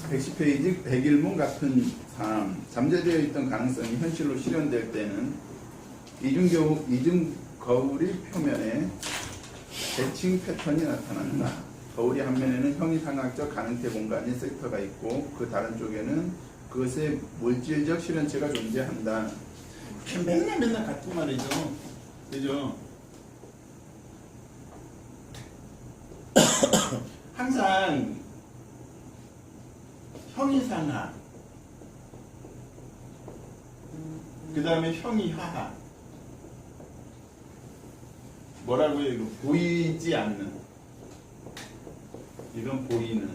110페이지 백일문 같은 삶, 잠재되어 있던 가능성이 현실로 실현될 때는 이중 거울이 표면에 대칭 패턴이 나타난다. 거울이 한 면에는 형이상학적 가능태 공간인 섹터가 있고 그 다른 쪽에는 그것의 물질적 실현체가 존재한다. 맨날 같은 말이죠. 그죠? 항상 형이상학, 그 다음에 형이하학. 뭐라고요? 이거 보이지 않는. 이건 보이는.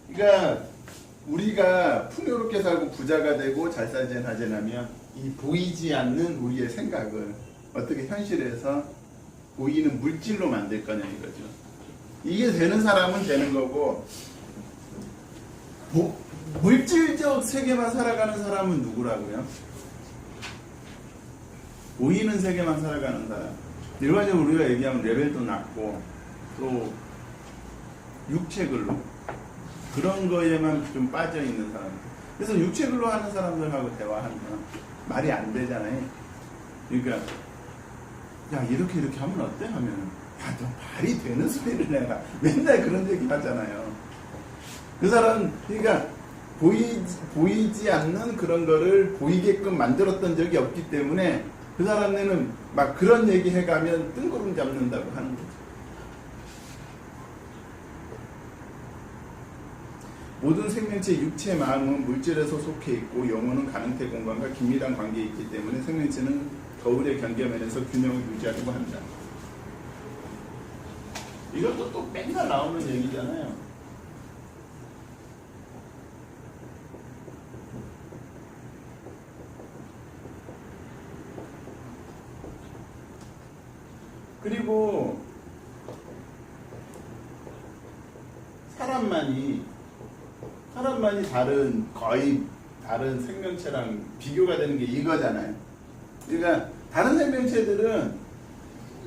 그러니까 우리가 풍요롭게 살고 부자가 되고 잘 살지하면 이 보이지 않는 우리의 생각을 어떻게 현실에서 보이는 물질로 만들 거냐 이거죠. 이게 되는 사람은 되는 거고, 물질적 세계만 살아가는 사람은 누구라고요? 보이는 세계만 살아가는 사람. 일반적으로 우리가 얘기하면 레벨도 낮고 또 육체근로 그런 거에만 좀 빠져 있는 사람들. 그래서 육체근로 하는 사람들하고 대화하면 말이 안 되잖아요. 그러니까 야 이렇게 하면 어때? 하면은 야 너 말이 되는 소리를 해라. 맨날 그런 얘기 하잖아요. 그 사람 그러니까 보이지 않는 그런 거를 보이게끔 만들었던 적이 없기 때문에 그 사람네는 막 그런 얘기 해가면 뜬구름 잡는다고 하는 거죠. 모든 생명체 육체, 마음은 물질에 소속해 있고 영혼은 가능태 공간과 긴밀한 관계에 있기 때문에 생명체는 거울의 경계면에서 균형을 유지하려고 한다. 이것도 또 맨날 나오는 얘기잖아요. 그리고 사람만이 거의 다른 생명체랑 비교가 되는 게 이거잖아요. 그러니까 다른 생명체들은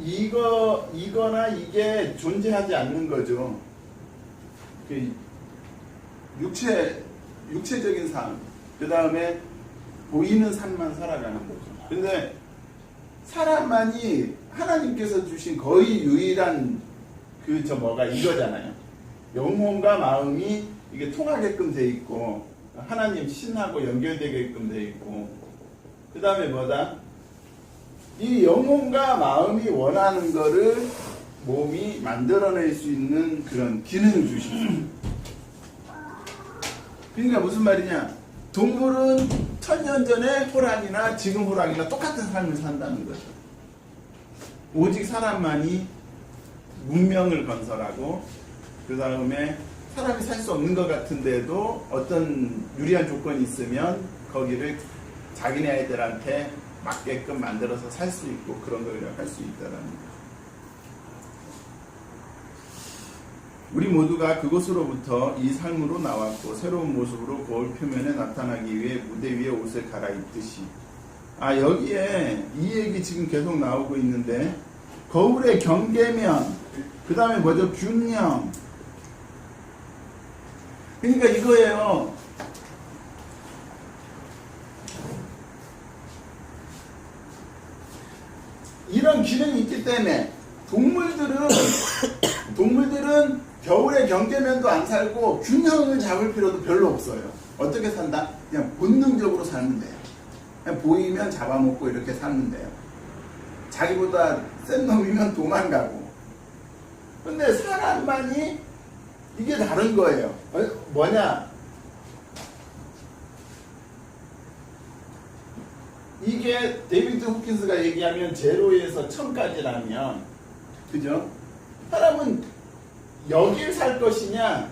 이거나 이게 존재하지 않는 거죠. 그 육체적인 삶, 그 다음에 보이는 삶만 살아가는 거죠. 근데 사람만이 하나님께서 주신 거의 유일한 이거잖아요. 영혼과 마음이 이게 통하게끔 돼 있고 하나님 신하고 연결되게끔 돼 있고 그 다음에 뭐다? 이 영혼과 마음이 원하는 거를 몸이 만들어낼 수 있는 그런 기능을 주시죠. 그러니까 무슨 말이냐? 동물은 1000년 전에 호랑이나 지금 호랑이나 똑같은 삶을 산다는 거죠. 오직 사람만이 문명을 건설하고 그 다음에 사람이 살 수 없는 것 같은데도 어떤 유리한 조건이 있으면 거기를 자기네 아이들한테 맞게끔 만들어서 살 수 있고 그런 걸 할 수 있다는 거죠. 우리 모두가 그곳으로부터 이 삶으로 나왔고 새로운 모습으로 거울 표면에 나타나기 위해 무대 위에 옷을 갈아입듯이. 여기에 이 얘기 지금 계속 나오고 있는데 거울의 경계면 그 다음에 뭐죠? 균형. 그러니까 이거예요. 이런 기능이 있기 때문에 동물들은 겨울에 경계면도 안 살고 균형을 잡을 필요도 별로 없어요. 어떻게 산다? 그냥 본능적으로 사는 돼요. 그냥 보이면 잡아먹고 이렇게 사는 돼요. 자기보다 센 놈이면 도망가고. 근데 사람만이 이게 다른 거예요. 뭐냐? 이게 데이비드 호킨스가 얘기하면 제로에서 1000까지라면 그죠? 사람은 여길 살 것이냐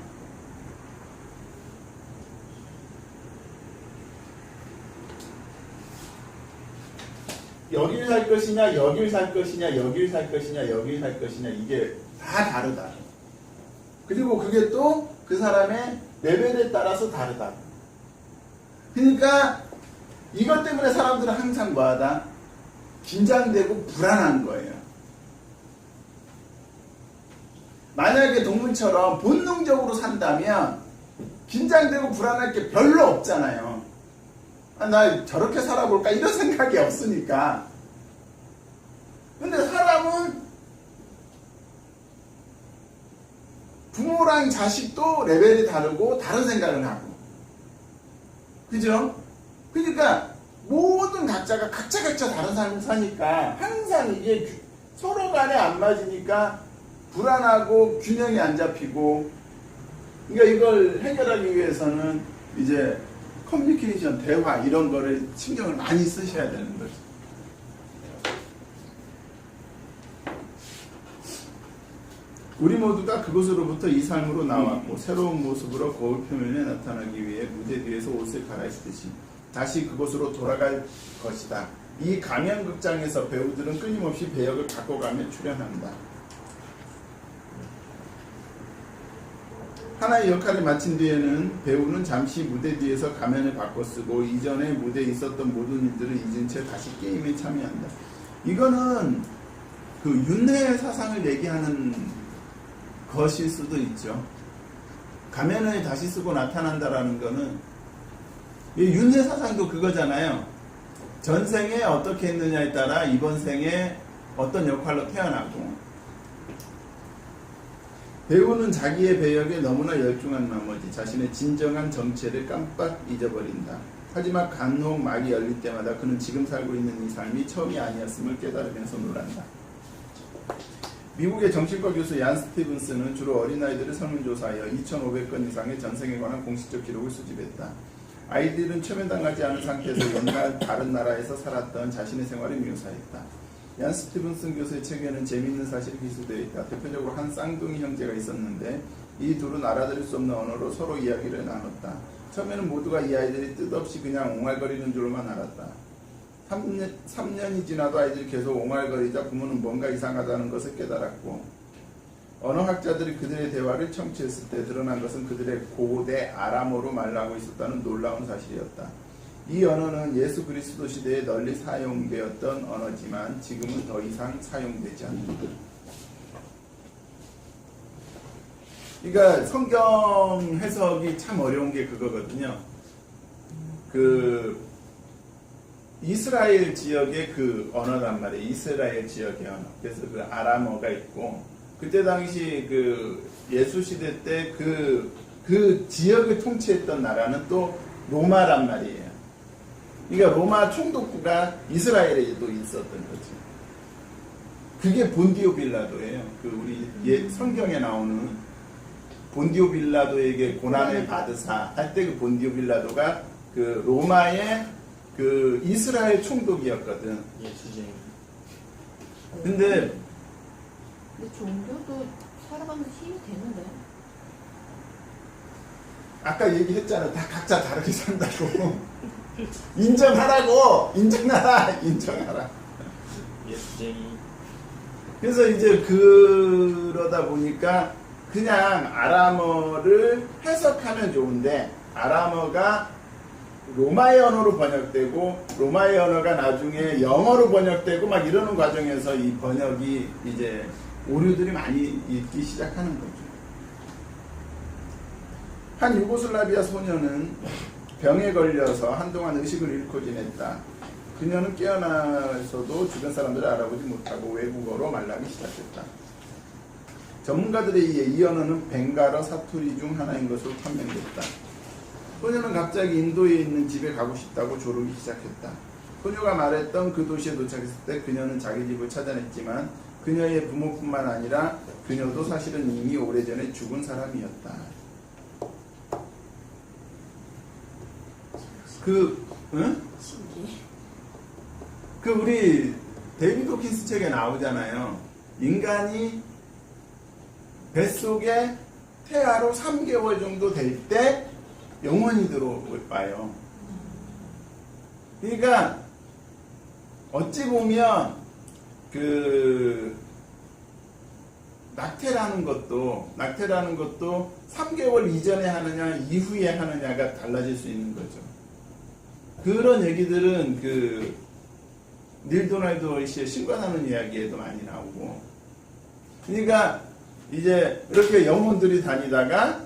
여길 살 것이냐 여길 살 것이냐 여길 살 것이냐 여길 살 것이냐 이게 다 다르다. 그리고 그게 또 그 사람의 레벨에 따라서 다르다. 그러니까 이것 때문에 사람들은 항상 뭐하다? 긴장되고 불안한 거예요. 만약에 동물처럼 본능적으로 산다면 긴장되고 불안할 게 별로 없잖아요. 아, 나 저렇게 살아볼까 이런 생각이 없으니까. 근데 사람은 부모랑 자식도 레벨이 다르고 다른 생각을 하고, 그죠? 그러니까 모든 각자가 각자 다른 삶을 사니까 항상 이게 서로 간에 안 맞으니까 불안하고 균형이 안 잡히고, 그러니까 이걸 해결하기 위해서는 이제 커뮤니케이션, 대화 이런 거를 신경을 많이 쓰셔야 되는 거죠. 우리 모두가 그곳으로부터 이 삶으로 나왔고 새로운 모습으로 거울 표면에 나타나기 위해 무대 뒤에서 옷을 갈아입듯이 다시 그곳으로 돌아갈 것이다. 이 가면극장에서 배우들은 끊임없이 배역을 바꿔가며 출연한다. 하나의 역할을 마친 뒤에는 배우는 잠시 무대 뒤에서 가면을 바꿔 쓰고 이전에 무대에 있었던 모든 일들을 잊은 채 다시 게임에 참여한다. 이거는 그 윤회 사상을 얘기하는 것일 수도 있죠. 가면을 다시 쓰고 나타난다라는 거는 이 윤회 사상도 그거잖아요. 전생에 어떻게 했느냐에 따라 이번 생에 어떤 역할로 태어나고, 배우는 자기의 배역에 너무나 열중한 나머지 자신의 진정한 정체를 깜빡 잊어버린다. 하지만 간혹 막이 열릴 때마다 그는 지금 살고 있는 이 삶이 처음이 아니었음을 깨달으면서 놀란다. 미국의 정신과 교수 얀 스티븐스는 주로 어린아이들을 설문조사하여 2,500건 이상의 전생에 관한 공식적 기록을 수집했다. 아이들은 최면당하지 않은 상태에서 옛날 다른 나라에서 살았던 자신의 생활을 묘사했다. 얀 스티븐슨 교수의 책에는 재미있는 사실이 기술되어 있다. 대표적으로 한 쌍둥이 형제가 있었는데 이 둘은 알아들을 수 없는 언어로 서로 이야기를 나눴다. 처음에는 모두가 이 아이들이 뜻없이 그냥 옹알거리는 줄만 알았다. 3년이 지나도 아이들이 계속 옹알거리자 부모는 뭔가 이상하다는 것을 깨달았고, 언어학자들이 그들의 대화를 청취했을 때 드러난 것은 그들의 고대 아람어로 말하고 있었다는 놀라운 사실이었다. 이 언어는 예수 그리스도 시대에 널리 사용되었던 언어지만 지금은 더 이상 사용되지 않는다. 그러니까 성경 해석이 참 어려운 게 그거거든요. 이스라엘 지역의 그 언어란 말이에요. 이스라엘 지역의 언어. 그래서 그 아람어가 있고, 그때 당시 그 예수 시대 때 그 지역을 통치했던 나라는 또 로마란 말이에요. 그러니까 로마 총독부가 이스라엘에도 있었던 거죠. 그게 본디오 빌라도예요. 우리 성경에 나오는 본디오 빌라도에게 고난을 받으사 할 때 그 본디오 빌라도가 그 로마의 그 이스라엘 총독이었거든. 예수쟁이. 근데 종교도 살아가면서 힘이 되는데. 아까 얘기했잖아. 다 각자 다르게 산다고. 인정하라고. 인정하라. 예수쟁이. 그래서 이제 그러다 보니까 그냥 아람어를 해석하면 좋은데, 아람어가 로마의 언어로 번역되고 로마의 언어가 나중에 영어로 번역되고 막 이러는 과정에서 이 번역이 이제 오류들이 많이 있기 시작하는 거죠. 한 유고슬라비아 소녀는 병에 걸려서 한동안 의식을 잃고 지냈다. 그녀는 깨어나서도 주변 사람들을 알아보지 못하고 외국어로 말하기 시작했다. 전문가들에 의해 이 언어는 벵갈어 사투리 중 하나인 것으로 판명됐다. 소녀는 갑자기 인도에 있는 집에 가고 싶다고 조르기 시작했다. 소녀가 말했던 그 도시에 도착했을 때 그녀는 자기 집을 찾아냈지만 그녀의 부모뿐만 아니라 그녀도 사실은 이미 오래전에 죽은 사람이었다. 응? 우리 데이비드 호킨스 책에 나오잖아요. 인간이 뱃속에 태아로 3개월 정도 될 때 영혼이 들어와요. 그러니까 어찌 보면 낙태라는 것도 3개월 이전에 하느냐 이후에 하느냐가 달라질 수 있는 거죠. 그런 얘기들은 닐 도널드 월시의 신관하는 이야기에도 많이 나오고, 그러니까 이제 이렇게 영혼들이 다니다가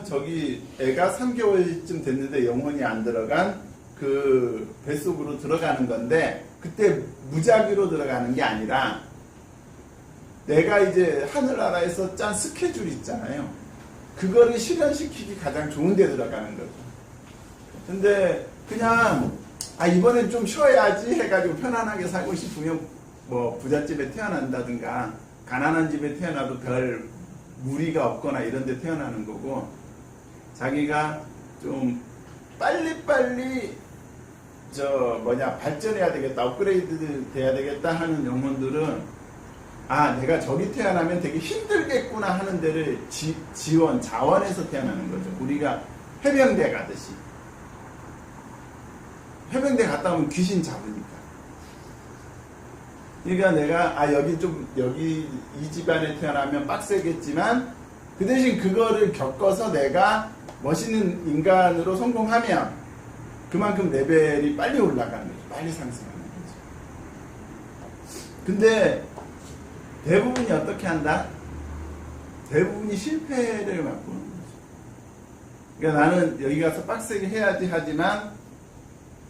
저기 애가 3개월쯤 됐는데 영혼이 안 들어간 그 뱃속으로 들어가는 건데 그때 무작위로 들어가는 게 아니라 내가 이제 하늘나라에서 짠 스케줄 있잖아요. 그거를 실현시키기 가장 좋은 데 들어가는 거죠. 근데 그냥 이번엔 좀 쉬어야지 해가지고 편안하게 살고 싶으면 뭐 부잣집에 태어난다든가 가난한 집에 태어나도 별 무리가 없거나 이런 데 태어나는 거고, 자기가 좀 빨리빨리 발전해야 되겠다, 업그레이드 돼야 되겠다 하는 영혼들은 내가 저기 태어나면 되게 힘들겠구나 하는 데를 자원해서 태어나는 거죠. 우리가 해병대 가듯이. 해병대 갔다 오면 귀신 잡으니까. 그러니까 내가 여기 이 집안에 태어나면 빡세겠지만 그 대신 그거를 겪어서 내가 멋있는 인간으로 성공하면 그만큼 레벨이 빨리 올라가는 거죠. 빨리 상승하는 거죠. 근데 대부분이 어떻게 한다? 대부분이 실패를 맛보는 거죠. 그러니까 나는 여기 가서 빡세게 해야지 하지만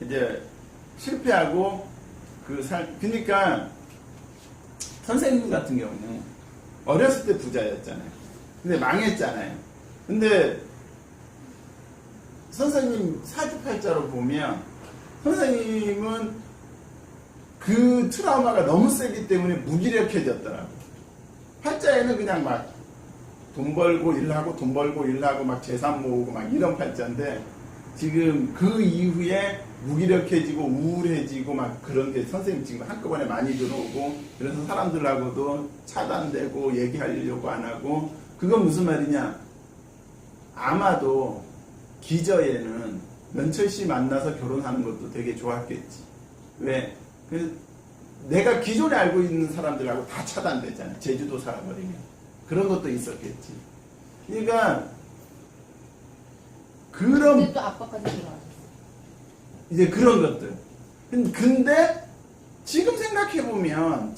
이제 실패하고 그러니까 선생님 같은 경우는 어렸을 때 부자였잖아요. 근데 망했잖아요. 근데 선생님 사주팔자로 보면 선생님은 그 트라우마가 너무 세기 때문에 무기력해졌더라고. 팔자에는 그냥 막 돈 벌고 일하고 돈 벌고 일하고 막 재산 모으고 막 이런 팔자인데 지금 그 이후에 무기력해지고 우울해지고 막 그런 게 선생님 지금 한꺼번에 많이 들어오고, 그래서 사람들하고도 차단되고 얘기하려고 안 하고. 그건 무슨 말이냐, 아마도 기저에는 면철씨 만나서 결혼하는 것도 되게 좋았겠지. 왜? 내가 기존에 알고 있는 사람들하고 다 차단되잖아. 제주도 살아버리면. 그런 것도 있었겠지. 그러니까 근데 또 아빠까지 들어왔어. 이제 그런 것들. 근데 지금 생각해보면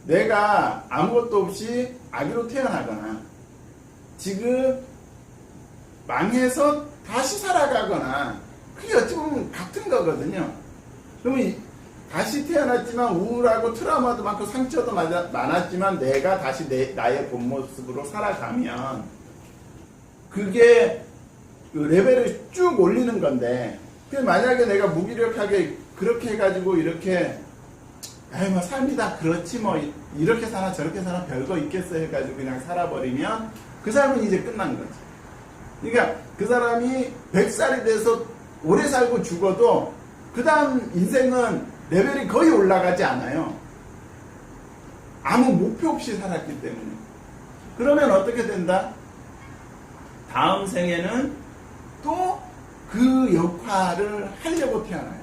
내가 아무것도 없이 아기로 태어나거나 지금 망해서 다시 살아가거나 그게 어찌 보면 같은 거거든요. 그러면 다시 태어났지만 우울하고 트라우마도 많고 상처도 많았지만 내가 다시 나의 본 모습으로 살아가면 그게 레벨을 쭉 올리는 건데, 만약에 내가 무기력하게 그렇게 해가지고 이렇게 뭐 삶이다 그렇지 뭐 이렇게 사나 저렇게 사나 별거 있겠어 해가지고 그냥 살아버리면 그 사람은 이제 끝난 거지. 그러니까 그 사람이 100살이 돼서 오래 살고 죽어도 그 다음 인생은 레벨이 거의 올라가지 않아요. 아무 목표 없이 살았기 때문에. 그러면 어떻게 된다? 다음 생에는 또 그 역할을 하려고 태어나요.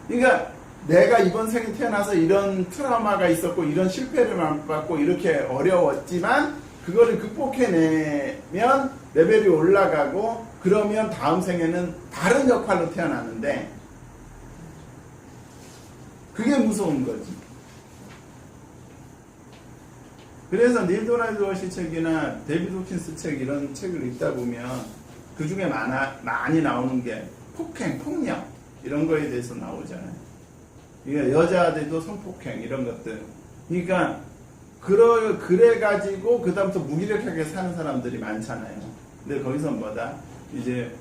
그러니까 내가 이번 생에 태어나서 이런 트라우마가 있었고 이런 실패를 맛봤고 이렇게 어려웠지만 그거를 극복해내면 레벨이 올라가고, 그러면 다음 생에는 다른 역할로 태어나는데 그게 무서운 거지. 그래서 닐 도널드 워시 책이나 데이비드 호킨스 책 이런 책을 읽다 보면 그 중에 많이 나오는 게 폭행, 폭력 이런 거에 대해서 나오잖아요. 그러니까 여자들도 성폭행 이런 것들. 그러니까 그래가지고 그다음부터 무기력하게 사는 사람들이 많잖아요. 근데 거기서 뭐다? 이제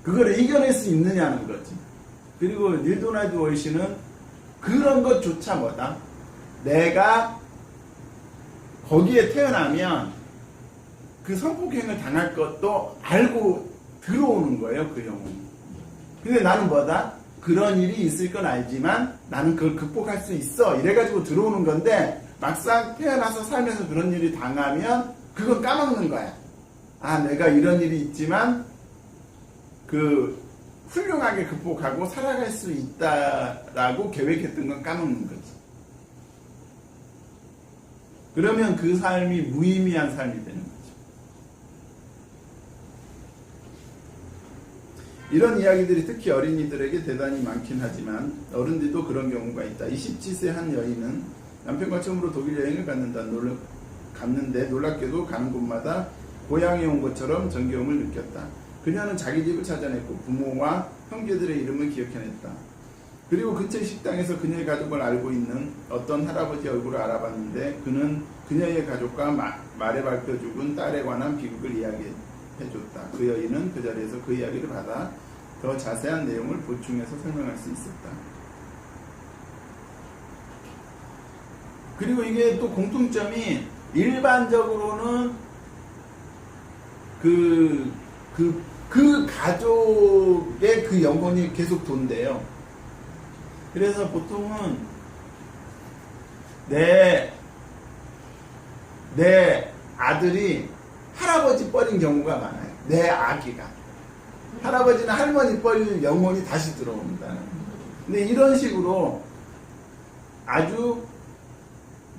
그걸 이겨낼 수 있느냐는 거지. 그리고 닐 도널드 워시는 그런 것조차 뭐다? 내가 거기에 태어나면 그 성폭행을 당할 것도 알고 들어오는 거예요, 그 영혼이. 근데 나는 뭐다? 그런 일이 있을 건 알지만 나는 그걸 극복할 수 있어. 이래가지고 들어오는 건데 막상 태어나서 살면서 그런 일이 당하면 그건 까먹는 거야. 내가 이런 일이 있지만 훌륭하게 극복하고 살아갈 수 있다라고 계획했던 건 까먹는 거지. 그러면 그 삶이 무의미한 삶이 되는 거죠. 이런 이야기들이 특히 어린이들에게 대단히 많긴 하지만 어른들도 그런 경우가 있다. 27세 한 여인은 남편과 처음으로 독일 여행을 갔는데 놀랍게도 가는 곳마다 고향에 온 것처럼 정겨움을 느꼈다. 그녀는 자기 집을 찾아냈고 부모와 형제들의 이름을 기억해냈다. 그리고 근처 식당에서 그녀의 가족을 알고 있는 어떤 할아버지 얼굴을 알아봤는데 그는 그녀의 가족과 말에 밝혀 죽은 딸에 관한 비극을 이야기해줬다. 그 여인은 그 자리에서 그 이야기를 받아 더 자세한 내용을 보충해서 설명할 수 있었다. 그리고 이게 또 공통점이 일반적으로는 그 가족의 그 영혼이 계속 돈대요. 그래서 보통은 내 아들이 할아버지 뻘인 경우가 많아요. 내 아기가. 할아버지나 할머니 뻘 영혼이 다시 들어온다는. 근데 이런 식으로 아주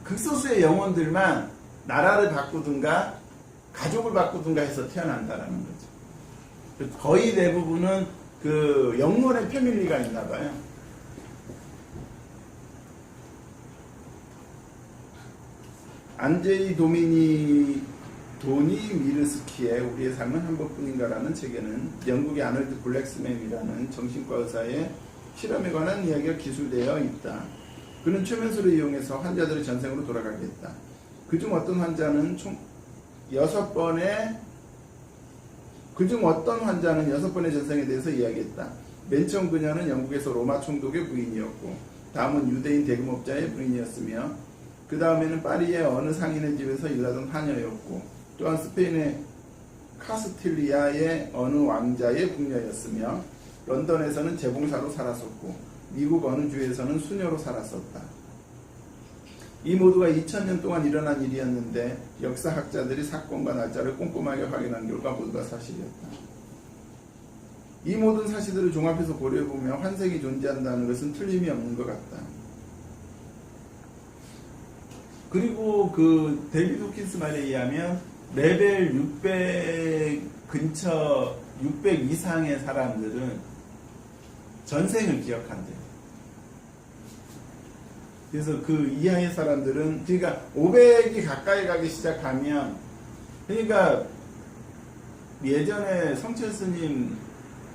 극소수의 영혼들만 나라를 바꾸든가 가족을 바꾸든가 해서 태어난다라는 거죠. 거의 대부분은 그 영혼의 패밀리가 있나 봐요. 안제이 도니 미르스키의 우리의 삶은 한 번뿐인가라는 책에는 영국의 아놀드 블랙스맨이라는 정신과 의사의 실험에 관한 이야기가 기술되어 있다. 그는 최면술을 이용해서 환자들의 전생으로 돌아가게 했다. 그중 어떤 환자는 총 6번의 전생에 대해서 이야기했다. 맨 처음 그녀는 영국에서 로마 총독의 부인이었고 다음은 유대인 대금업자의 부인이었으며 그 다음에는 파리의 어느 상인의 집에서 일하던 하녀였고 또한 스페인의 카스틸리아의 어느 왕자의 궁녀였으며 런던에서는 재봉사로 살았었고 미국 어느 주에서는 수녀로 살았었다. 이 모두가 2000년 동안 일어난 일이었는데 역사학자들이 사건과 날짜를 꼼꼼하게 확인한 결과 모두가 사실이었다. 이 모든 사실들을 종합해서 고려해보면 환생이 존재한다는 것은 틀림이 없는 것 같다. 그리고 그 데이비드 호킨스 말에 의하면 레벨 600 근처 600 이상의 사람들은 전생을 기억한대요. 그래서 그 이하의 사람들은 그러니까 500이 가까이 가기 시작하면 그러니까 예전에 성철 스님,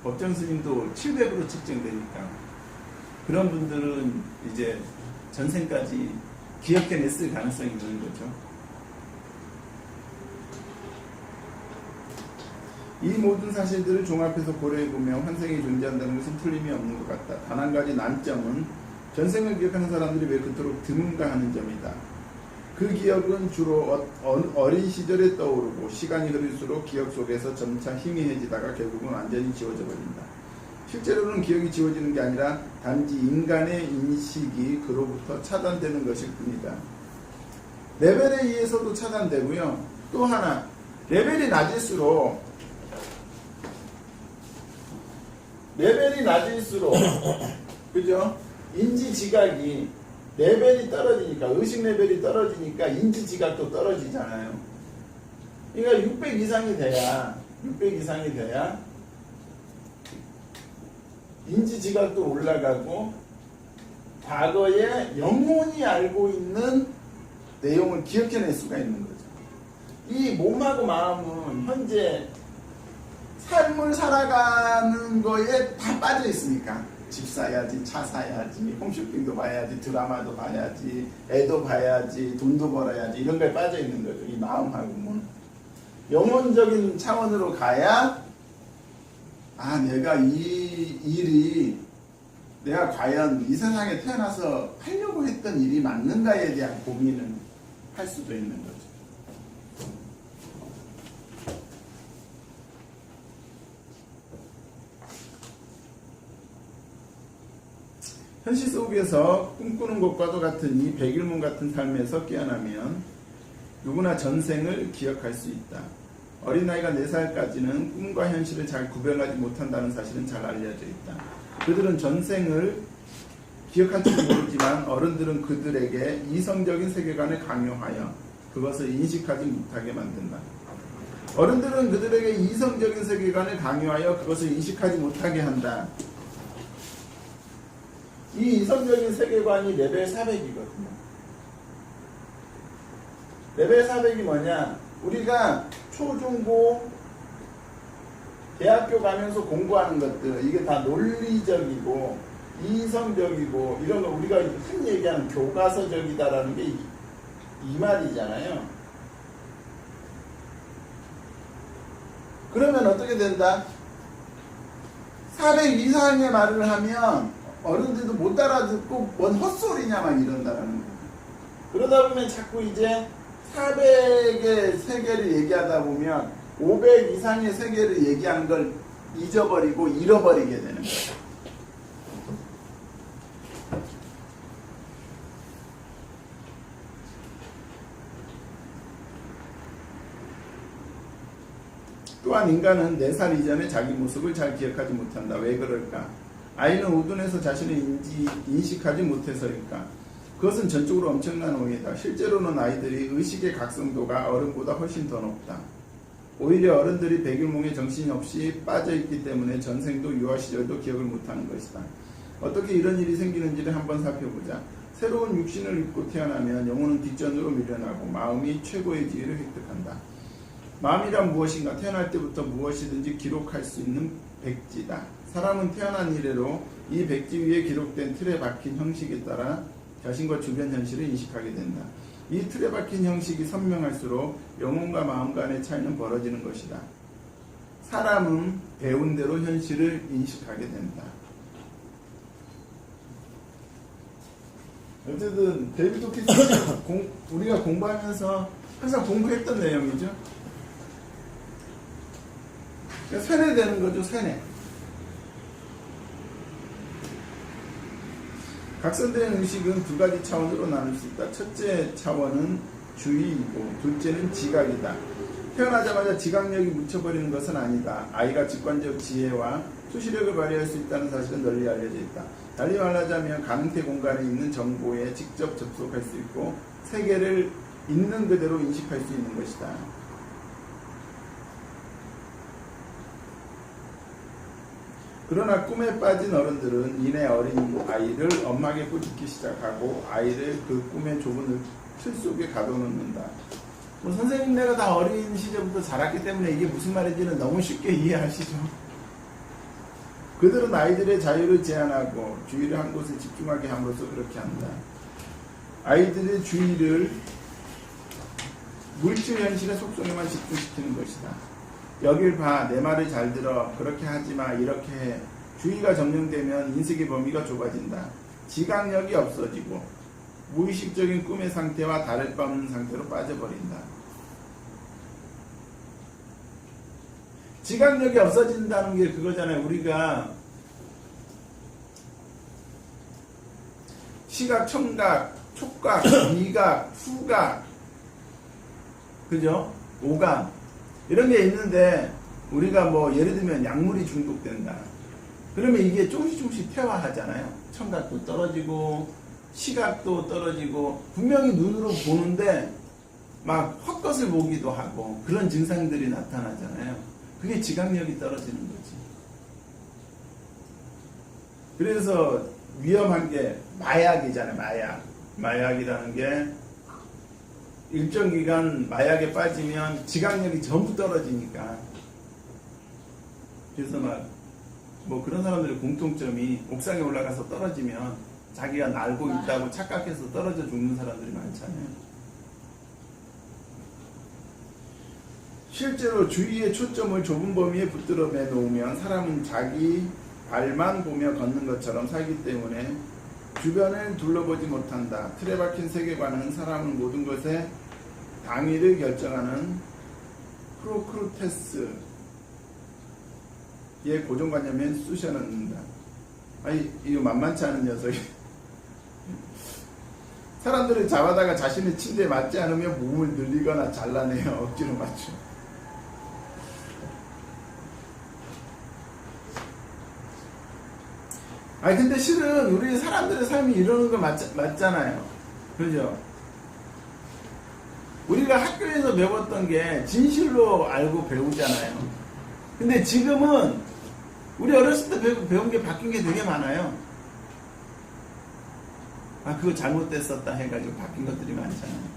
법정 스님도 700으로 측정되니까 그런 분들은 이제 전생까지 기억해냈을 가능성이 있는 거죠. 이 모든 사실들을 종합해서 고려해보면 환생이 존재한다는 것은 틀림이 없는 것 같다. 단 한 가지 난점은 전생을 기억하는 사람들이 왜 그토록 드문가 하는 점이다. 그 기억은 주로 어린 시절에 떠오르고 시간이 흐를수록 기억 속에서 점차 희미해지다가 결국은 완전히 지워져 버린다. 실제로는 기억이 지워지는 게 아니라 단지 인간의 인식이 그로부터 차단되는 것일 뿐이다. 레벨에 의해서도 차단되고요. 또 하나, 레벨이 낮을수록 그죠? 인지 지각이 레벨이 떨어지니까 의식 레벨이 떨어지니까 인지 지각도 떨어지잖아요. 그러니까 600 이상이 돼야 인지 지각도 올라가고 과거에 영혼이 알고 있는 내용을 기억해낼 수가 있는 거죠. 이 몸하고 마음은 현재 삶을 살아가는 거에 다 빠져 있으니까 집 사야지, 차 사야지, 홈쇼핑도 봐야지, 드라마도 봐야지, 애도 봐야지, 돈도 벌어야지 이런 거에 빠져 있는 거죠. 이 마음하고는 영혼적인 차원으로 가야 내가 이 일이 내가 과연 이 세상에 태어나서 하려고 했던 일이 맞는가에 대한 고민을 할 수도 있는 거죠. 현실 속에서 꿈꾸는 것과도 같은 이 백일문 같은 삶에서 깨어나면 누구나 전생을 기억할 수 있다. 어린 나이가 4살까지는 꿈과 현실을 잘 구별하지 못한다는 사실은 잘 알려져 있다. 그들은 전생을 기억할지도 모르지만 어른들은 그들에게 이성적인 세계관을 강요하여 그것을 인식하지 못하게 만든다. 어른들은 그들에게 이성적인 세계관을 강요하여 그것을 인식하지 못하게 한다. 이 이성적인 세계관이 레벨 400이거든요. 레벨 400이 뭐냐? 우리가 초중고 대학교 가면서 공부하는 것들 이게 다 논리적이고 이성적이고 이런 거 우리가 흔히 얘기하는 교과서적이다라는 게 이 말이잖아요. 그러면 어떻게 된다? 400 이상의 말을 하면 어른들도 못 알아듣고 뭔 헛소리냐 막 이런다라는 거예요. 그러다 보면 자꾸 이제 400의 세계를 얘기하다 보면 500 이상의 세계를 얘기한 걸 잊어버리고 잃어버리게 되는 거예요. 또한 인간은 4살 이전에 자기 모습을 잘 기억하지 못한다. 왜 그럴까? 아이는 우둔해서 자신을 인식하지 못해서일까? 그것은 전적으로 엄청난 오해다. 실제로는 아이들이 의식의 각성도가 어른보다 훨씬 더 높다. 오히려 어른들이 백일몽에 정신이 없이 빠져있기 때문에 전생도 유아 시절도 기억을 못하는 것이다. 어떻게 이런 일이 생기는지를 한번 살펴보자. 새로운 육신을 입고 태어나면 영혼은 뒷전으로 밀려나고 마음이 최고의 지위를 획득한다. 마음이란 무엇인가? 태어날 때부터 무엇이든지 기록할 수 있는 백지다. 사람은 태어난 이래로 이 백지 위에 기록된 틀에 박힌 형식에 따라 자신과 주변 현실을 인식하게 된다. 이 틀에 박힌 형식이 선명할수록 영혼과 마음 간의 차이는 벌어지는 것이다. 사람은 배운 대로 현실을 인식하게 된다. 어쨌든 데이비드 호키스 우리가 공부하면서 항상 공부했던 내용이죠. 그러니까 세뇌되는 거죠. 세뇌. 각성된 의식은 두 가지 차원으로 나눌 수 있다. 첫째 차원은 주의이고 둘째는 지각이다. 태어나자마자 지각력이 묻혀버리는 것은 아니다. 아이가 직관적 지혜와 수시력을 발휘할 수 있다는 사실은 널리 알려져 있다. 달리 말하자면 가능태 공간에 있는 정보에 직접 접속할 수 있고 세계를 있는 그대로 인식할 수 있는 것이다. 그러나 꿈에 빠진 어른들은 이내 어린 아이를 엄하게 꾸짖기 시작하고 아이를 그 꿈의 좁은 틀 속에 가둬놓는다. 뭐 선생님네가 다 어린 시절부터 자랐기 때문에 이게 무슨 말인지는 너무 쉽게 이해하시죠. 그들은 아이들의 자유를 제한하고 주의를 한 곳에 집중하게 함으로써 그렇게 한다. 아이들의 주의를 물질 현실의 속성에만 집중시키는 것이다. 여길 봐, 내 말을 잘 들어, 그렇게 하지마, 이렇게 해. 주의가 점령되면 인식의 범위가 좁아진다. 지각력이 없어지고 무의식적인 꿈의 상태와 다를 바 없는 상태로 빠져버린다. 지각력이 없어진다는 게 그거잖아요. 우리가 시각, 청각, 촉각, 미각, 후각, 그죠? 오감 이런 게 있는데 우리가 뭐 예를 들면 약물이 중독된다. 그러면 이게 조금씩 퇴화하잖아요. 청각도 떨어지고 시각도 떨어지고 분명히 눈으로 보는데 막 헛것을 보기도 하고 그런 증상들이 나타나잖아요. 그게 지각력이 떨어지는 거지. 그래서 위험한 게 마약이잖아요. 마약이라는 게 일정 기간 마약에 빠지면 지각력이 전부 떨어지니까. 그래서 막 뭐 그런 사람들의 공통점이 옥상에 올라가서 떨어지면 자기가 날고 있다고 착각해서 떨어져 죽는 사람들이 많잖아요. 실제로 주의의 초점을 좁은 범위에 붙들어 매놓으면 사람은 자기 발만 보며 걷는 것처럼 살기 때문에 주변을 둘러보지 못한다. 틀에 박힌 세계관은 사람은 모든 것의 당위를 결정하는 프로크루테스의 고정관념에 쑤셔넣는다. 아니 이거 만만치 않은 녀석이 사람들을 잡아다가 자신의 침대에 맞지 않으면 몸을 늘리거나 잘라내요. 억지로 맞춰. 아니 근데 실은 우리 사람들의 삶이 이러는 거 맞잖아요. 그죠? 우리가 학교에서 배웠던 게 진실로 알고 배우잖아요. 근데 지금은 우리 어렸을 때 배운 게 바뀐 게 되게 많아요. 아 그거 잘못됐었다 해가지고 바뀐 것들이 많잖아요.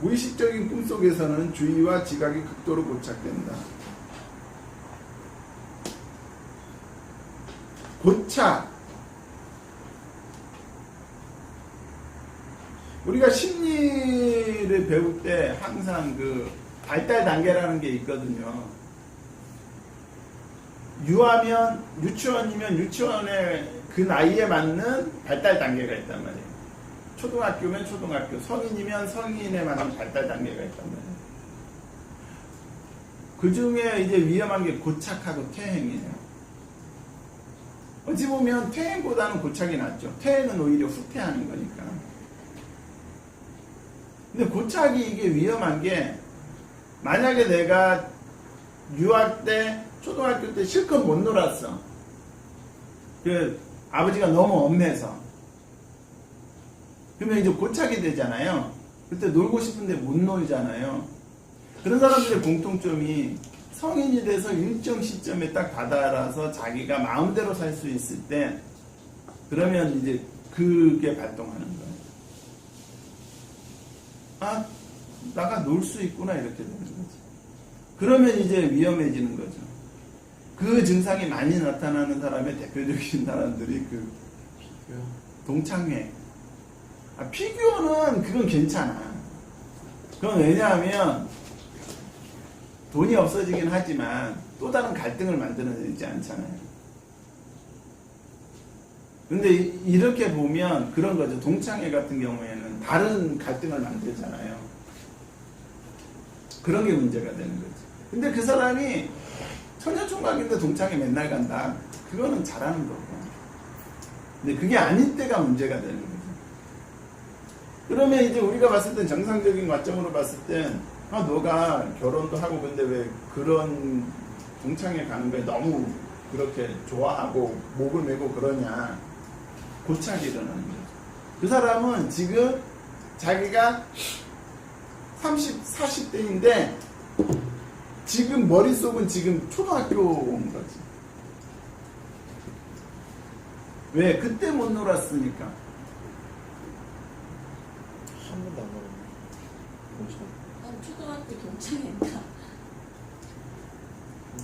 무의식적인 꿈속에서는 주의와 지각이 극도로 고착된다. 고착. 우리가 심리를 배울 때 항상 그 발달 단계라는 게 있거든요. 유아면, 유치원이면 유치원의 그 나이에 맞는 발달 단계가 있단 말이에요. 초등학교면 초등학교, 성인이면 성인에 맞는 발달 단계가 있단 말이에요. 그 중에 이제 위험한 게 고착하고 퇴행이에요. 어찌 보면 퇴행보다는 고착이 낫죠. 퇴행은 오히려 후퇴하는 거니까. 근데 고착이 이게 위험한 게, 만약에 내가 유학 때, 초등학교 때 실컷 못 놀았어. 그 아버지가 너무 엄해서. 그러면 이제 고착이 되잖아요. 그때 놀고 싶은데 못 놀잖아요. 그런 사람들의 공통점이 성인이 돼서 일정 시점에 딱 다다라서 자기가 마음대로 살 수 있을 때, 그러면 이제 그게 발동하는 거예요. 아, 나가 놀 수 있구나, 이렇게 되는 거지. 그러면 이제 위험해지는 거죠. 그 증상이 많이 나타나는 사람의 대표적인 사람들이 그 동창회. 피규어는 그건 괜찮아. 그건 왜냐하면 돈이 없어지긴 하지만 또 다른 갈등을 만들어내지 않잖아요. 근데 이렇게 보면 그런 거죠. 동창회 같은 경우에는 다른 갈등을 만들잖아요. 그런 게 문제가 되는 거죠. 근데 그 사람이 처녀총각인데 동창회 맨날 간다. 그거는 잘하는 거고. 근데 그게 아닐 때가 문제가 되는 거죠. 그러면 이제 우리가 봤을 땐 정상적인 관점으로 봤을 땐, 아, 너가 결혼도 하고 근데 왜 그런 동창회 가는 거에 너무 그렇게 좋아하고 목을 메고 그러냐. 고착이 일어나는 거죠. 그 사람은 지금 자기가 30, 40대인데 지금 머릿속은 지금 초등학교 온 거지. 왜? 그때 못 놀았으니까. 한 번도 안 가봤네. 난 초등학교 동창회인가?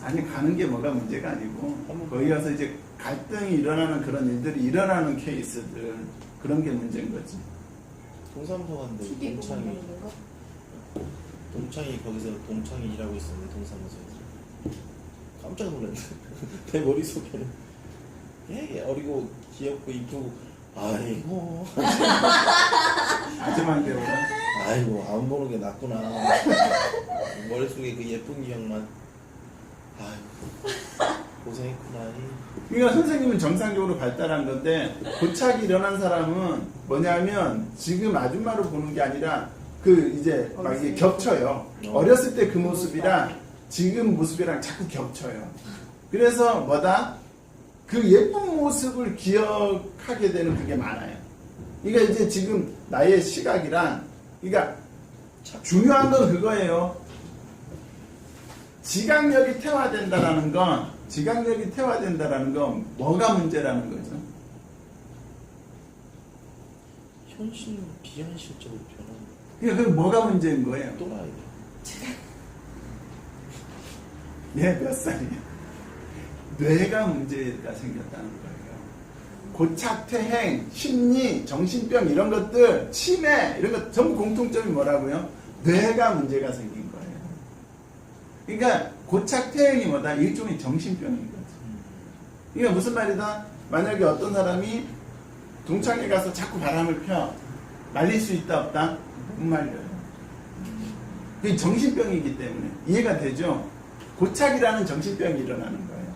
아니, 가는 게 뭐가 문제가 아니고 거기 가서 이제 갈등이 일어나는 그런 일들이 일어나는 케이스들, 그런 게 문제인 거지. 동사무소 갔는데 동창이 거기서 동창이 일하고 있었는데, 동사무소에서 깜짝 놀랐네. 내 머릿속에는 어리고 귀엽고 이쁘고, 아이고 아줌만 배우라. 아이고 안 보는 게 낫구나. 머릿속에 그 예쁜 기억만. 아이고 고생했구나. 그러니까 선생님은 정상적으로 발달한 건데, 고착이 일어난 사람은 뭐냐면 지금 아줌마로 보는 게 아니라 그 이제 막 이게 겹쳐요. 어렸을 때 그 모습이랑 지금 모습이랑 자꾸 겹쳐요. 그래서 뭐다? 그 예쁜 모습을 기억하게 되는 그게 많아요. 그러니까 이제 지금 나의 시각이랑, 그러니까 중요한 건 그거예요. 지각력이 퇴화된다라는 건, 뭐가 문제라는 거죠? 현실 비현실적으로 변하는. 그러니까 그 뭐가 문제인 거예요? 또라이. 얘 몇 살이야? 뇌가 문제가 생겼다는 거예요. 고착, 퇴행, 심리, 정신병 이런 것들, 치매 이런 것 전부 공통점이 뭐라고요? 뇌가 문제가 생긴 거예요. 그러니까 고착, 퇴행이 뭐다? 일종의 정신병인 거죠. 이게 무슨 말이다? 만약에 어떤 사람이 동창회 가서 자꾸 바람을 펴, 말릴 수 있다 없다? 못 말려요. 그게 정신병이기 때문에. 이해가 되죠? 고착이라는 정신병이 일어나는 거예요.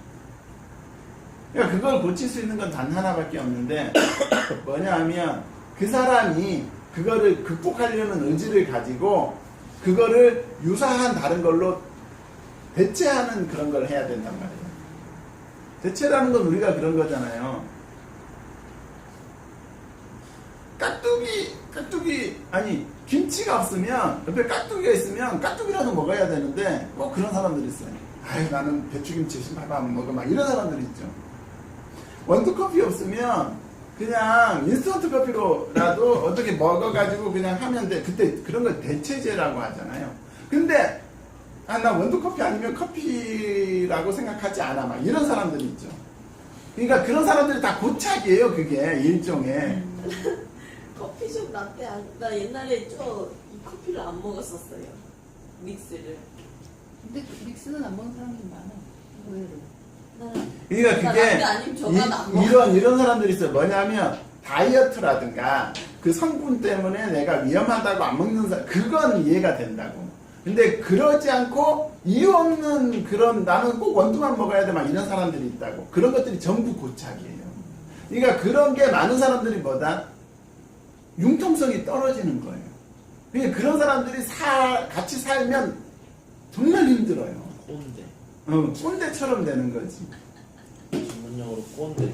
그러니까 그걸 고칠 수 있는 건 단 하나밖에 없는데, 뭐냐 하면 그 사람이 그거를 극복하려는 의지를 가지고 그거를 유사한 다른 걸로 대체하는 그런 걸 해야 된단 말이에요. 대체라는 건 우리가 그런 거잖아요. 깍두기, 아니, 김치가 없으면, 옆에 깍두기가 있으면 깍두기라도 먹어야 되는데, 뭐 그런 사람들이 있어요. 아유, 나는 배추김치 신밥 안 먹어. 막 이런 사람들이 있죠. 원두커피 없으면 그냥 인스턴트 커피로라도 어떻게 먹어가지고 그냥 하면 돼. 그때 그런 걸 대체제라고 하잖아요. 근데 나 원두 커피 아니면 커피라고 생각하지 않아. 막 이런 사람들이 있죠. 그러니까 그런 사람들이 다 고착이에요. 그게 일종의. 커피숍 라떼 나 옛날에 이 커피를 안 먹었었어요. 믹스를. 근데 믹스는 안 먹는 사람이 많아. 의외로. 그러니까 그게 라떼 아니면 저만 안 먹어. 이런 사람들이 있어요. 뭐냐면 다이어트라든가 그 성분 때문에 내가 위험하다고 안 먹는 사람, 그건 이해가 된다고. 근데 그러지 않고 이유 없는 그런 나는 꼭 원두만 먹어야 돼 막 이런 사람들이 있다고. 그런 것들이 전부 고착이에요. 그러니까 그런 게 많은 사람들이 뭐다? 융통성이 떨어지는 거예요. 그러니까 그런 사람들이 같이 살면 정말 힘들어요. 꼰대. 꼰대처럼 되는 거지. 전문용어로 꼰대.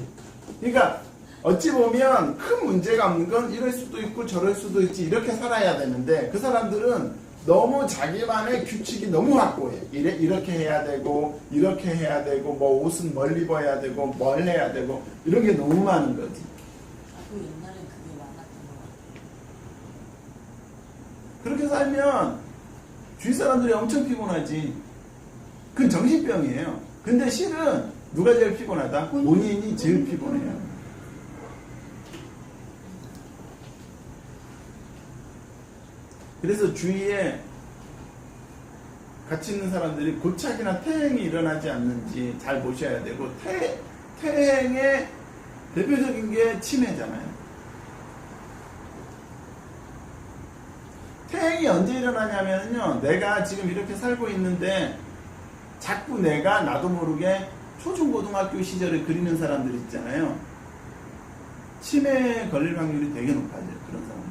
그러니까 어찌 보면 큰 문제가 없는 건 이럴 수도 있고 저럴 수도 있지 이렇게 살아야 되는데 그 사람들은 너무 자기만의 규칙이 너무 확고해. 이렇게 해야 되고 이렇게 해야 되고 뭐 옷은 뭘 입어야 되고 뭘 해야 되고 이런 게 너무 많은 거지. 그 옛날엔 그게 많았던 것 같아요. 그렇게 살면 주위 사람들이 엄청 피곤하지. 그건 정신병이에요. 근데 실은 누가 제일 피곤하다? 본인이 제일 피곤해요. 그래서 주위에 같이 있는 사람들이 고착이나 퇴행이 일어나지 않는지 잘 보셔야 되고, 퇴행의 대표적인 게 치매잖아요. 퇴행이 언제 일어나냐면요, 내가 지금 이렇게 살고 있는데 자꾸 내가 나도 모르게 초중고등학교 시절에 그리는 사람들 있잖아요. 치매에 걸릴 확률이 되게 높아져요. 그런 사람들.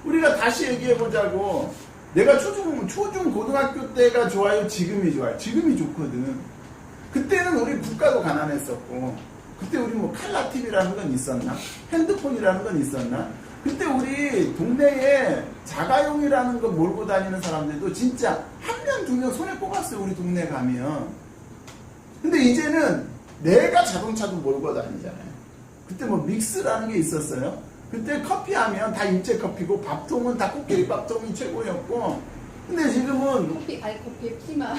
우리가 다시 얘기해보자고. 내가 초중고등학교 때가 좋아요? 지금이 좋아요? 지금이 좋거든. 그때는 우리 국가도 가난했었고, 그때 우리 뭐 칼라 TV라는 건 있었나? 핸드폰이라는 건 있었나? 그때 우리 동네에 자가용이라는 거 몰고 다니는 사람들도 진짜 한 명, 두 명 손에 꼽았어요. 우리 동네 가면. 근데 이제는 내가 자동차도 몰고 다니잖아요. 그때 뭐 믹스라는 게 있었어요. 그때 커피하면 다 일제 커피고 밥통은 다 코끼리 밥통이 최고였고. 근데 지금은 커피, 알커피, 피마.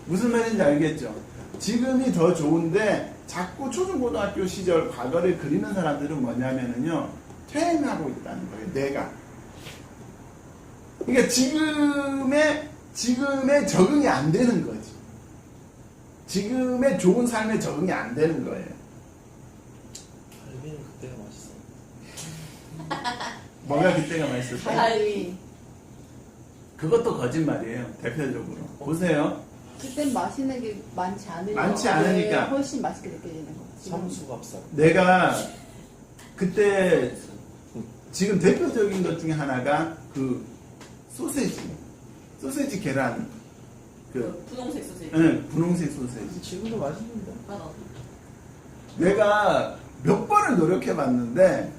무슨 말인지 알겠죠? 지금이 더 좋은데 자꾸 초중고등학교 시절 과거를 그리는 사람들은 뭐냐면은요, 퇴행하고 있다는 거예요. 내가. 그러니까 지금의 적응이 안 되는 거지. 지금의 좋은 삶에 적응이 안 되는 거예요. 갈비는 그때가 맛있어. 뭐가 그때가 맛있었다? 갈비. 그것도 거짓말이에요. 대표적으로. 보세요. 그땐 맛있는 게 많지 않으니까. 많지 않으니까. 훨씬 맛있게 느껴지는 거. 삼수갑살. 내가 그때 지금 대표적인 것 중에 하나가 그 소세지 계란, 분홍색 소세지. 분홍색 소세지. 지금도 맛있는데. 맞아. 내가 몇 번을 노력해봤는데,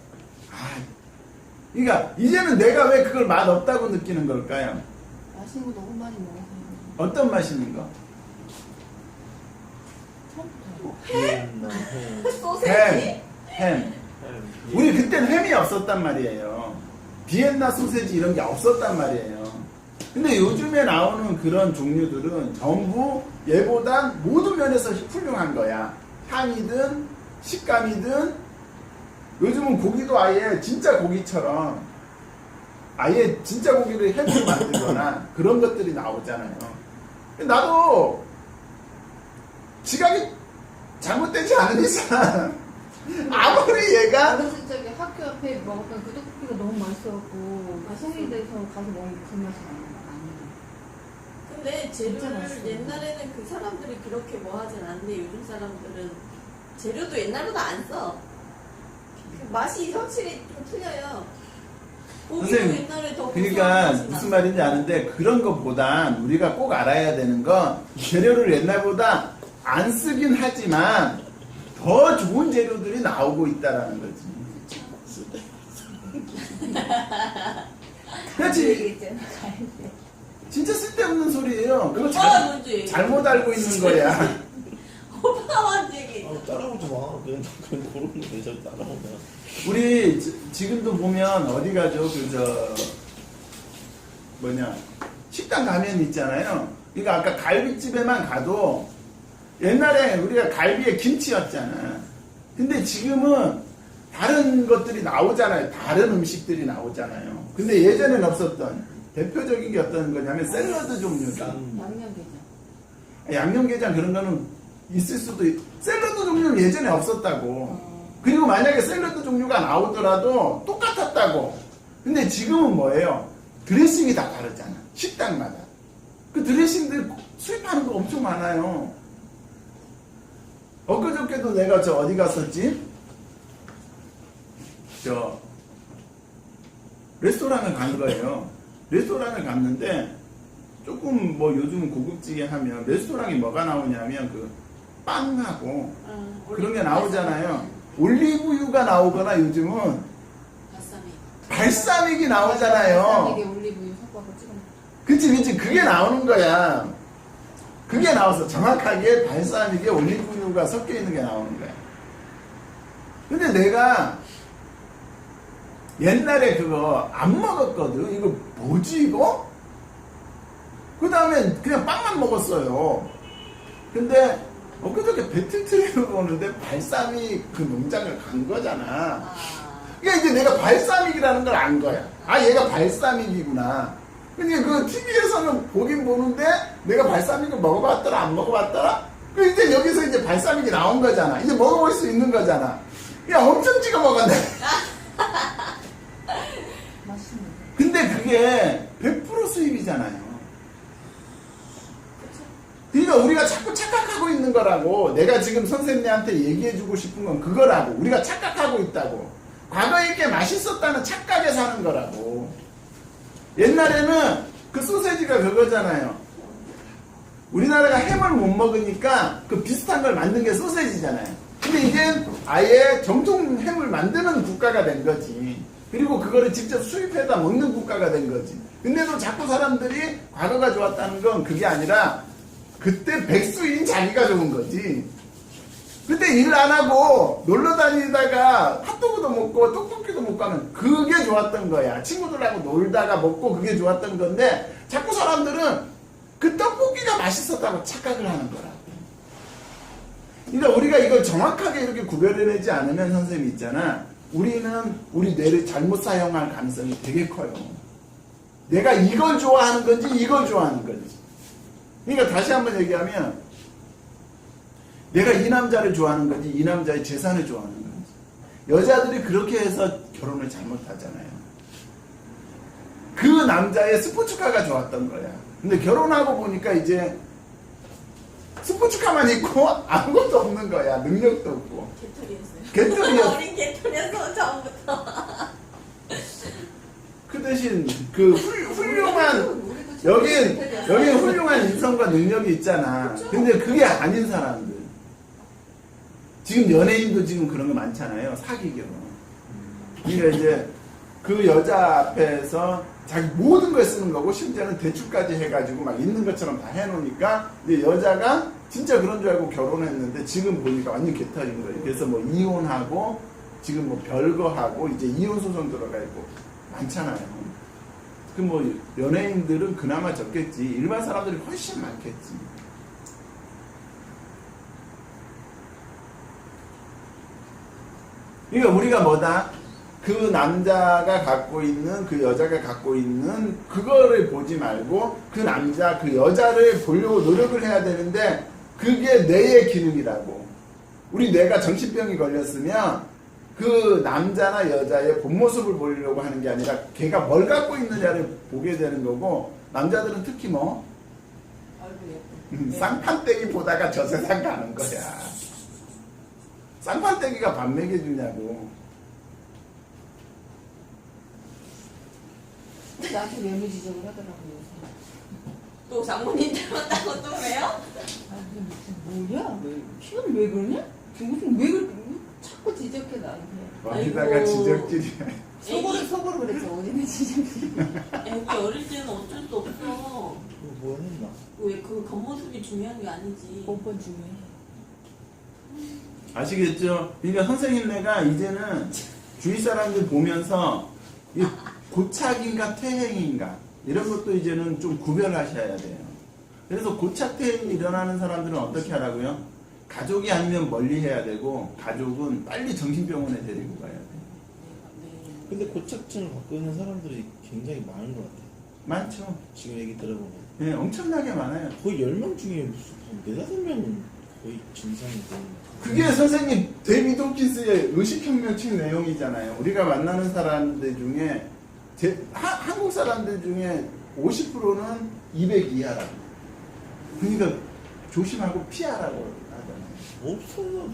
그러니까 이제는 내가 왜 그걸 맛 없다고 느끼는 걸까요? 맛있는 거 너무 많이 먹어서. 어떤 맛있는 거? 비엔나 햄. 소세지? 햄. 우리 그땐 햄이 없었단 말이에요. 비엔나 소세지 이런 게 없었단 말이에요. 근데 요즘에 나오는 그런 종류들은 전부 얘보단 모든 면에서 훌륭한 거야. 향이든 식감이든. 요즘은 고기도 아예 진짜 고기처럼 아예 진짜 고기를 햄으로 만들거나 그런 것들이 나오잖아요. 나도 지각이 잘못되지 않은 이상 아무리 얘가 어렸을 적에 학교 앞에 먹었던 그 떡볶이가 너무 맛있어갖고 성인이 돼서 가서 먹으면 무슨 맛이 나는 근데 진짜 재료를 맛있어. 옛날에는 그 사람들이 그렇게 뭐 하진 않는데 요즘 사람들은 재료도 옛날보다 안 써. 그 맛이 확실히 좀 틀려요. 고기도 선생님, 옛날에 더 그러니까 고소한 맛이 무슨 나. 말인지 아는데 그런 것보단 우리가 꼭 알아야 되는 건 재료를 옛날보다 안 쓰긴 하지만 더 좋은 재료들이 나오고 있다라는 거지. 그렇지. 진짜 쓸데없는 소리예요. 그거 뭐가 뭔지. 잘못 알고 있는 거야. 오빠가 언제 얘기했어? 아, 따라오지 마. 그냥 고르는 거 내가 따라오면. 우리 지금도 보면 어디 가죠? 뭐냐 식당 가면 있잖아요. 그러니까 아까 갈비집에만 가도 옛날에 우리가 갈비에 김치였잖아. 근데 지금은 다른 것들이 나오잖아요. 다른 음식들이 나오잖아요. 근데 예전엔 없었던 대표적인 게 어떤 거냐면 샐러드 종류다. 양념게장. 양념게장 그런 거는 있을 수도 샐러드 종류는 예전에 없었다고. 그리고 만약에 샐러드 종류가 나오더라도 똑같았다고. 근데 지금은 뭐예요? 드레싱이 다 다르잖아. 식당마다. 그 드레싱들 수입하는 거 엄청 많아요. 엊그저께도 내가 어디 갔었지? 레스토랑을 간 거예요. 레스토랑을 갔는데 조금 뭐 요즘 고급지게 하면 레스토랑이 뭐가 나오냐면 그 빵하고 그런 게 나오잖아요. 올리브유가 나오거나 요즘은 발사믹이 나오잖아요. 발사믹에 올리브유 섞어서 찍어 먹어. 그치 그게 나오는 거야. 그게 나와서 정확하게 발사믹에 올리브유가 섞여 있는 게 나오는 거야. 근데 내가 옛날에 그거 안 먹었거든. 이거 뭐지 이거? 그 다음에 그냥 빵만 먹었어요. 근데 엊그저께 배틀트리를 보는데 발사믹 그 농장을 간 거잖아. 그러니까 이제 내가 발사믹이라는 걸 안 거야. 아 얘가 발사믹이구나. 근데 그 TV에서는 보긴 보는데 내가 발사믹을 먹어봤더라 안 먹어봤더라? 그 이제 여기서 이제 발사믹이 나온 거잖아. 이제 먹어볼 수 있는 거잖아. 야 엄청 찍어 먹었네. 맛있네. 근데 그게 100% 수입이잖아요. 그러니까 우리가 자꾸 착각하고 있는 거라고. 내가 지금 선생님한테 얘기해주고 싶은 건 그거라고. 우리가 착각하고 있다고. 과거에 게 맛있었다는 착각에 사는 거라고. 옛날에는 그 소세지가 그거잖아요. 우리나라가 햄을 못 먹으니까 그 비슷한 걸 만든 게 소세지잖아요. 근데 이제 아예 정통 햄을 만드는 국가가 된 거지. 그리고 그거를 직접 수입해다 먹는 국가가 된 거지. 근데도 자꾸 사람들이 과거가 좋았다는 건 그게 아니라 그때 백수인 자기가 좋은 거지. 그때 일 안 하고 놀러 다니다가 핫도그도 먹고 떡볶이도 먹고 하면 그게 좋았던 거야. 친구들하고 놀다가 먹고 그게 좋았던 건데 자꾸 사람들은 그 떡볶이가 맛있었다고 착각을 하는 거라고. 그러니까 우리가 이걸 정확하게 이렇게 구별해내지 않으면 선생님 있잖아. 우리는 우리 뇌를 잘못 사용할 가능성이 되게 커요. 내가 이걸 좋아하는 건지 이걸 좋아하는 건지. 그러니까 다시 한번 얘기하면 내가 이 남자를 좋아하는 건지 이 남자의 재산을 좋아하는 건지. 여자들이 그렇게 해서 결혼을 잘못하잖아요. 그 남자의 스포츠카가 좋았던 거야. 근데 결혼하고 보니까 이제 스포츠카만 있고 아무것도 없는 거야. 능력도 없고. 개털이었어요. 어린 개털이었어 처음부터. 그 대신 그 훌륭한 여긴 훌륭한 인성과 능력이 있잖아. 근데 그게 아닌 사람들. 지금 연예인도 지금 그런 거 많잖아요. 사기 결혼. 그러니까 이제 그 여자 앞에서 자기 모든 걸 쓰는 거고 심지어는 대출까지 해가지고 막 있는 것처럼 다 해놓으니까 이제 여자가 진짜 그런 줄 알고 결혼했는데 지금 보니까 완전 개털인 거예요. 그래서 뭐 이혼하고 지금 뭐 별거하고 이제 이혼 소송 들어가 있고 많잖아요. 그 뭐 연예인들은 그나마 적겠지. 일반 사람들이 훨씬 많겠지. 그러니까 우리가 뭐다? 그 남자가 갖고 있는 그 여자가 갖고 있는 그거를 보지 말고 그 남자 그 여자를 보려고 노력을 해야 되는데 그게 뇌의 기능이라고. 우리 뇌가 정신병이 걸렸으면 그 남자나 여자의 본 모습을 보려고 하는 게 아니라 걔가 뭘 갖고 있느냐를 보게 되는 거고 남자들은 특히 뭐 쌍판떼기 보다가 저 세상 가는 거야. 쌍판떼기가 밥 먹여주냐고. 나한테 외모 지적을 하더라고요. 또 장모님 닮았다고 또 왜요? 아, 이게 뭐야? 키는 왜 그러냐? 무슨 왜 그래? 자꾸 지적해 나한테. 거기다가 아이고. 지적질이야. 속으로 그랬죠. 어디는 지적이. 애기 어릴 때는 어쩔 수 없어. 뭐 했나? 왜 그 겉모습이 중요한 게 아니지. 오빠 중요해. 아시겠죠? 그러니까 선생님네가 이제는 주위 사람들 보면서 이 고착인가 퇴행인가 이런 것도 이제는 좀 구별하셔야 돼요. 그래서 고착 퇴행이 일어나는 사람들은 어떻게 하라고요? 가족이 아니면 멀리 해야 되고 가족은 빨리 정신병원에 데리고 가야 돼요. 근데 고착증을 갖고 있는 사람들이 굉장히 많은 것 같아요. 많죠? 지금 얘기 들어보면. 네, 엄청나게 많아요. 거의 10명 중에 무슨 4~5명은 거의 증상이 있는 그게 선생님 데이비드 홉킨스의 의식혁명칙 내용이잖아요. 우리가 만나는 사람들 중에 한국 사람들 중에 50%는 200 이하라고. 그러니까 조심하고 피하라고 하잖아요. 없어요.